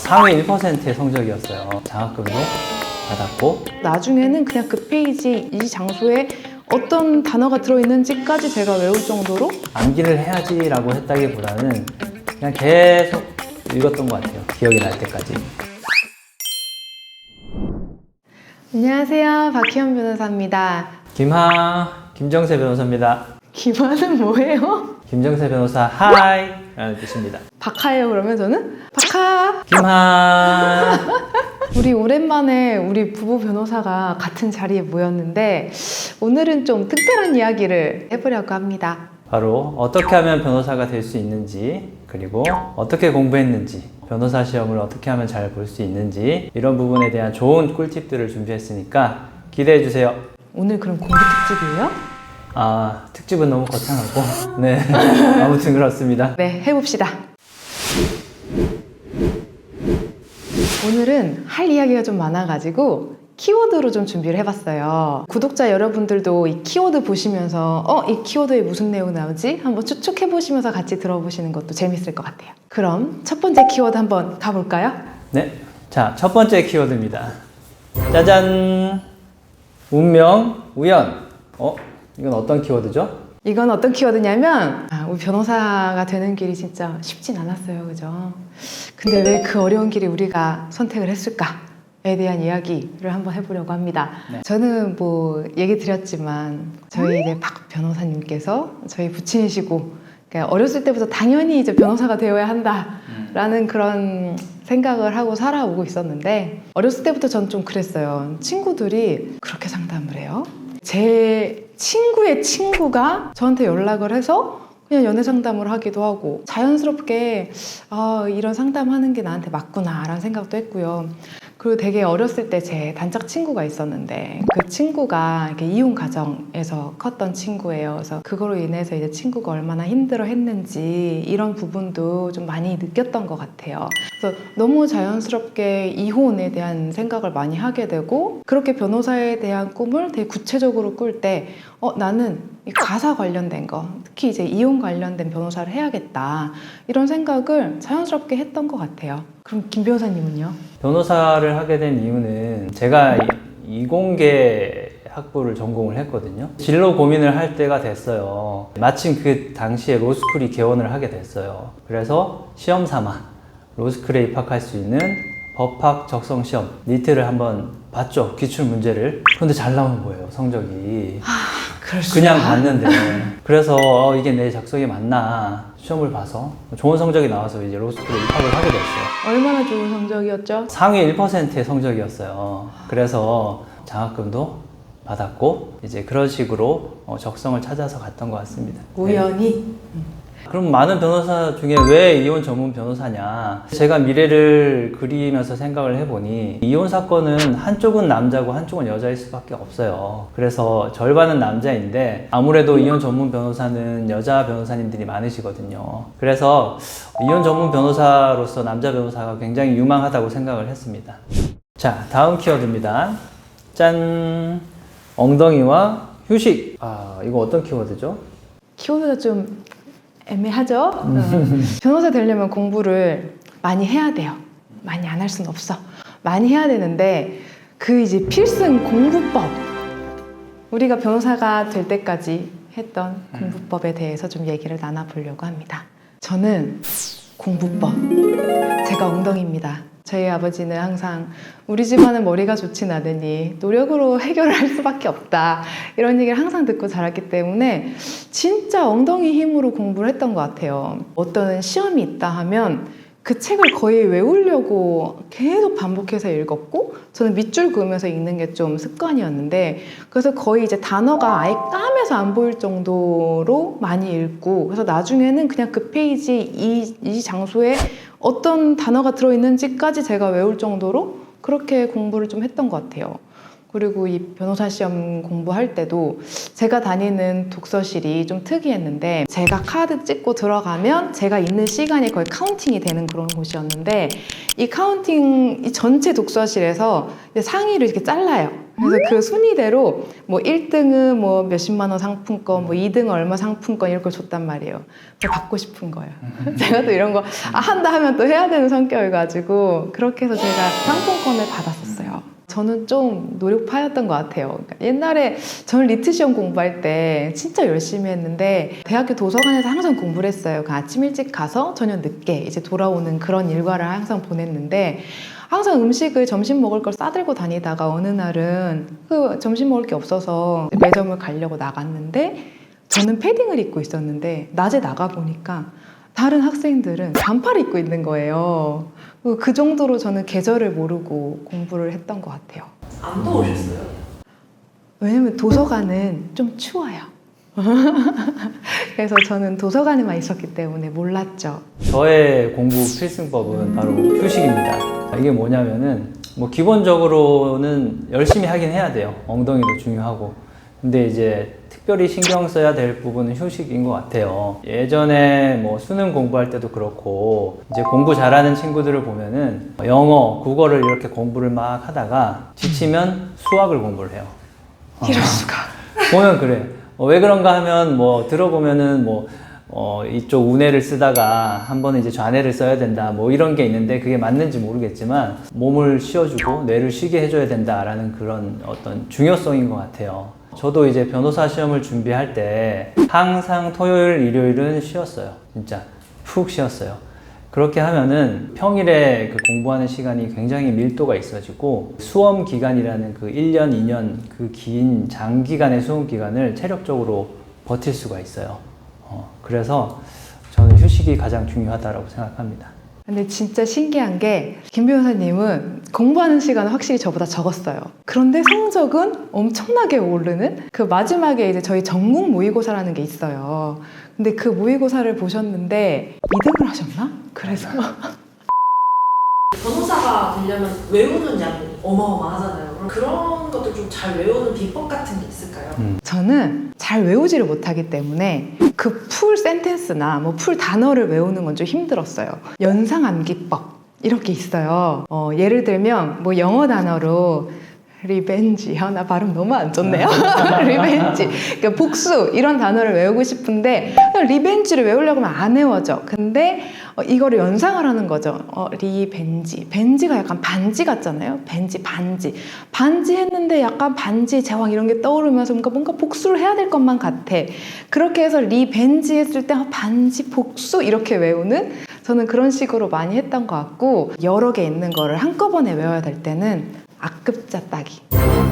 상위 1%의 성적이었어요. 장학금도 받았고 나중에는 그냥 그 페이지, 이 장소에 어떤 단어가 들어있는지까지 제가 외울 정도로 암기를 해야지라고 했다기보다는 그냥 계속 읽었던 것 같아요. 기억이 날 때까지. 안녕하세요. 박희연 변호사입니다. 김정세 변호사입니다. 김하는 뭐예요? 김정세 변호사 하이 라는 뜻입니다. 박하예요. 그러면 저는 박하. 김하. 우리 오랜만에 우리 부부 변호사가 같은 자리에 모였는데 오늘은 좀 특별한 이야기를 해보려고 합니다. 바로 어떻게 하면 변호사가 될 수 있는지, 그리고 어떻게 공부했는지, 변호사 시험을 어떻게 하면 잘 볼 수 있는지, 이런 부분에 대한 좋은 꿀팁들을 준비했으니까 기대해 주세요. 오늘 그럼 공부 특집이에요? 아, 특집은 너무 거창하고 네, 아무튼 그렇습니다. 네, 해봅시다. 오늘은 할 이야기가 좀 많아가지고 키워드로 좀 준비를 해봤어요. 구독자 여러분들도 이 키워드 보시면서 이 키워드에 무슨 내용 나오지? 한번 추측해보시면서 같이 들어보시는 것도 재밌을 것 같아요. 그럼 첫 번째 키워드 한번 가볼까요? 네, 자, 첫 번째 키워드입니다. 짜잔! 운명, 우연. 이건 어떤 키워드죠? 이건 어떤 키워드냐면 우리 변호사가 되는 길이 진짜 쉽진 않았어요. 그죠? 근데 왜 그 어려운 길이 우리가 선택을 했을까에 대한 이야기를 한번 해보려고 합니다. 네. 저는 뭐 얘기 드렸지만 저희 이제 박 변호사님께서 저희 부친이시고, 그러니까 어렸을 때부터 당연히 이제 변호사가 되어야 한다라는 그런 생각을 하고 살아오고 있었는데, 어렸을 때부터 전 좀 그랬어요. 친구들이 그렇게 상담을 해요. 제 친구의 친구가 저한테 연락을 해서 그냥 연애 상담을 하기도 하고, 자연스럽게 이런 상담하는 게 나한테 맞구나 라는 생각도 했고요. 그리고 되게 어렸을 때 제 단짝 친구가 있었는데 그 친구가 이렇게 이혼 가정에서 컸던 친구예요. 그래서 그거로 인해서 이제 친구가 얼마나 힘들어 했는지 이런 부분도 좀 많이 느꼈던 것 같아요. 그래서 너무 자연스럽게 이혼에 대한 생각을 많이 하게 되고, 그렇게 변호사에 대한 꿈을 되게 구체적으로 꿀 때 나는 이 가사 관련된 거, 특히 이제 이혼 관련된 변호사를 해야겠다 이런 생각을 자연스럽게 했던 것 같아요. 그럼 김 변호사님은요? 변호사를 하게 된 이유는 제가 이공계 학부를 전공을 했거든요. 진로 고민을 할 때가 됐어요. 마침 그 당시에 로스쿨이 개원을 하게 됐어요. 그래서 시험 삼아 로스쿨에 입학할 수 있는 법학 적성 시험 니트를 한번 봤죠. 기출 문제를. 근데 잘 나오는 거예요, 성적이. 그냥 봤는데. 그래서 이게 내 적성에 맞나 시험을 봐서 좋은 성적이 나와서 이제 로스쿨에 입학을 하게 됐어요. 얼마나 좋은 성적이었죠? 상위 1%의 성적이었어요. 그래서 장학금도 받았고 이제 그런 식으로 적성을 찾아서 갔던 것 같습니다. 우연히? 네. 그럼 많은 변호사 중에 왜 이혼 전문 변호사냐? 제가 미래를 그리면서 생각을 해보니 이혼 사건은 한쪽은 남자고 한쪽은 여자일 수밖에 없어요. 그래서 절반은 남자인데 아무래도 이혼 전문 변호사는 여자 변호사님들이 많으시거든요. 그래서 이혼 전문 변호사로서 남자 변호사가 굉장히 유망하다고 생각을 했습니다. 자, 다음 키워드입니다. 짠! 엉덩이와 휴식. 이거 어떤 키워드죠? 키워드가 좀 애매하죠? 변호사 되려면 공부를 많이 해야 돼요. 많이 안 할 수는 없어. 많이 해야 되는데 그 이제 필승 공부법, 우리가 변호사가 될 때까지 했던 공부법에 대해서 좀 얘기를 나눠보려고 합니다. 저는 공부법, 제가 엉덩이입니다. 저희 아버지는 항상 우리 집안은 머리가 좋진 않으니 노력으로 해결을 할 수밖에 없다 이런 얘기를 항상 듣고 자랐기 때문에 진짜 엉덩이 힘으로 공부를 했던 것 같아요. 어떤 시험이 있다 하면 그 책을 거의 외우려고 계속 반복해서 읽었고, 저는 밑줄 그으면서 읽는 게 좀 습관이었는데, 그래서 거의 이제 단어가 아예 까매서 안 보일 정도로 많이 읽고, 그래서 나중에는 그냥 그 페이지, 이 장소에 어떤 단어가 들어있는지까지 제가 외울 정도로 그렇게 공부를 좀 했던 것 같아요. 그리고 이 변호사 시험 공부할 때도 제가 다니는 독서실이 좀 특이했는데, 제가 카드 찍고 들어가면 제가 있는 시간이 거의 카운팅이 되는 그런 곳이었는데, 이 카운팅, 이 전체 독서실에서 상의를 이렇게 잘라요. 그래서 그 순위대로 뭐 1등은 뭐 몇십만 원 상품권, 뭐 2등은 얼마 상품권 이런 걸 줬단 말이에요. 저 받고 싶은 거예요. 제가 또 이런 거 한다 하면 또 해야 되는 성격이가지고 그렇게 해서 제가 상품권을 받았었어요. 저는 좀 노력파였던 것 같아요. 그러니까 옛날에 저는 리트 시험 공부할 때 진짜 열심히 했는데 대학교 도서관에서 항상 공부를 했어요. 그 아침 일찍 가서 저녁 늦게 이제 돌아오는 그런 일과를 항상 보냈는데 항상 음식을 점심 먹을 걸 싸들고 다니다가 어느 날은 그 점심 먹을 게 없어서 매점을 가려고 나갔는데 저는 패딩을 입고 있었는데 낮에 나가보니까 다른 학생들은 반팔을 입고 있는 거예요. 그 정도로 저는 계절을 모르고 공부를 했던 것 같아요. 안 더우셨어요? 왜냐면 도서관은 좀 추워요. 그래서 저는 도서관에만 있었기 때문에 몰랐죠. 저의 공부 필승법은 바로 휴식입니다. 이게 뭐냐면은 뭐 기본적으로는 열심히 하긴 해야 돼요. 엉덩이도 중요하고. 근데 이제 특별히 신경 써야 될 부분은 휴식인 것 같아요. 예전에 뭐 수능 공부할 때도 그렇고 이제 공부 잘하는 친구들을 보면은 영어, 국어를 이렇게 공부를 막 하다가 지치면 수학을 공부를 해요. 이럴 수가. 보면 그래. 왜 그런가 하면 뭐 들어보면은 이쪽 우뇌를 쓰다가 한 번은 이제 좌뇌를 써야 된다 뭐 이런 게 있는데 그게 맞는지 모르겠지만 몸을 쉬어주고 뇌를 쉬게 해줘야 된다라는 그런 어떤 중요성인 것 같아요. 저도 이제 변호사 시험을 준비할 때 항상 토요일, 일요일은 쉬었어요. 진짜 푹 쉬었어요. 그렇게 하면은 평일에 그 공부하는 시간이 굉장히 밀도가 있어지고 수험 기간이라는 그 1년, 2년 그 긴 장기간의 수험 기간을 체력적으로 버틸 수가 있어요. 그래서 저는 휴식이 가장 중요하다고 생각합니다. 근데 진짜 신기한 게 김 변호사님은 공부하는 시간은 확실히 저보다 적었어요. 그런데 성적은 엄청나게 오르는 그 마지막에 이제 저희 전국 모의고사라는 게 있어요. 근데 그 모의고사를 보셨는데 2등을 하셨나? 그래서 변호사가 되려면 외우는 양이 어마어마하잖아요. 그럼 그런 것들 좀 잘 외우는 비법 같은 게 있을까요? 저는 잘 외우지를 못하기 때문에 그 풀 센텐스나 뭐 풀 단어를 외우는 건 좀 힘들었어요. 연상 암기법 이렇게 있어요. 예를 들면 뭐 영어 단어로 리벤지, 나 발음 너무 안 좋네요. 리벤지, 그러니까 복수 이런 단어를 외우고 싶은데 리벤지를 외우려고 하면 안 외워져. 근데 이거를 연상을 하는 거죠. 리벤지, 벤지가 약간 반지 같잖아요. 벤지, 반지 했는데 약간 반지, 제왕 이런 게 떠오르면서 뭔가 복수를 해야 될 것만 같아. 그렇게 해서 리벤지 했을 때 반지, 복수 이렇게 외우는 저는 그런 식으로 많이 했던 것 같고 여러 개 있는 거를 한꺼번에 외워야 될 때는 앞글자 따기.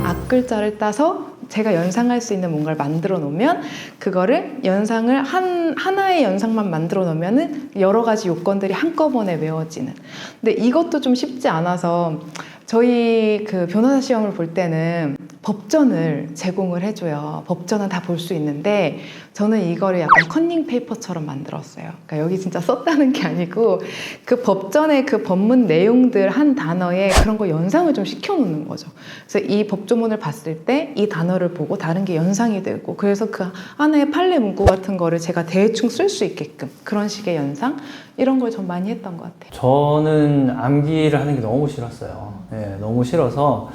앞글자를 따서 제가 연상할 수 있는 뭔가를 만들어 놓으면 그거를 연상을 하나의 연상만 만들어 놓으면은 여러 가지 요건들이 한꺼번에 외워지는. 근데 이것도 좀 쉽지 않아서 저희 그 변호사 시험을 볼 때는 법전을 제공을 해줘요. 법전은 다 볼 수 있는데 저는 이거를 약간 컨닝 페이퍼처럼 만들었어요. 그러니까 여기 진짜 썼다는 게 아니고 그 법전의 그 법문 내용들 한 단어에 그런 거 연상을 좀 시켜놓는 거죠. 그래서 이 법조문을 봤을 때 이 단어를 보고 다른 게 연상이 되고 그래서 그 하나의 판례 문구 같은 거를 제가 대충 쓸 수 있게끔 그런 식의 연상 이런 걸 좀 많이 했던 것 같아요. 저는 암기를 하는 게 너무 싫었어요. 네, 너무 싫어서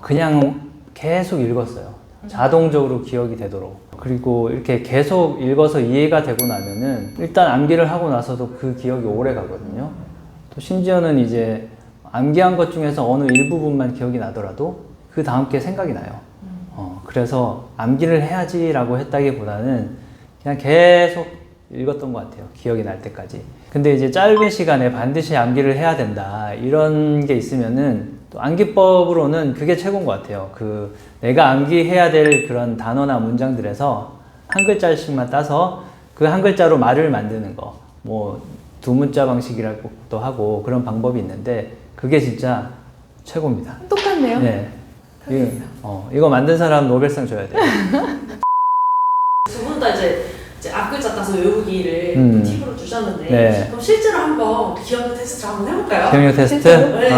그냥 계속 읽었어요. 자동적으로 기억이 되도록. 그리고 이렇게 계속 읽어서 이해가 되고 나면은 일단 암기를 하고 나서도 그 기억이 오래 가거든요. 또 심지어는 이제 암기한 것 중에서 어느 일부분만 기억이 나더라도 그 다음 게 생각이 나요. 그래서 암기를 해야지라고 했다기보다는 그냥 계속 읽었던 것 같아요. 기억이 날 때까지. 근데 이제 짧은 시간에 반드시 암기를 해야 된다. 이런 게 있으면은 또 암기법으로는 그게 최고인 것 같아요. 그 내가 암기해야 될 그런 단어나 문장들에서 한 글자씩만 따서 그 한 글자로 말을 만드는 거. 뭐 두 문자 방식이라고도 하고 그런 방법이 있는데 그게 진짜 최고입니다. 똑같네요. 네. 이거 만든 사람 노벨상 줘야 돼요. 두 분 다 이제 앞글자 따서 외우기를 팁으로 주셨는데 네. 그럼 실제로 한번 기억력 테스트를 한번 해볼까요? 기억력 테스트? 실제로? 네.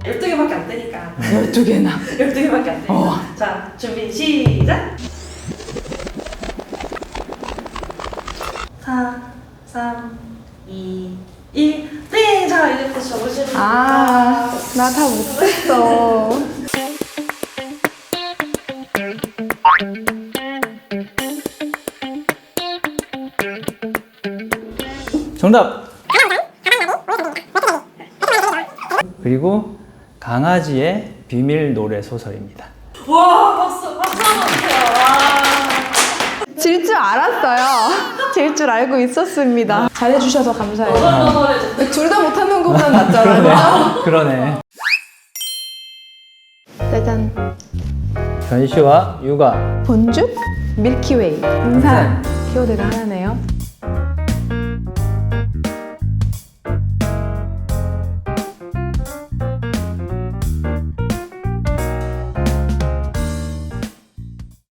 12개밖에 안 되니까 12개나. 12개밖에 안 되니까 자 준비 시작 4, 3, 2, 1 땡! 자 이제부터 적으시는 아, 나 다 못했어. 정답! 그리고 강아지의 비밀 노래 소설입니다. 와 박수 한번 주세요. 와. 질 줄 알았어요. 질 줄 알고 있었습니다. 잘해주셔서 감사해요. 너덜너덜해져. 둘 다 못하는 것보단 낫잖아요. 그러네. 짜잔. 전시와 육아. 본죽, 밀키웨이, 등산 키워드가 하나네요.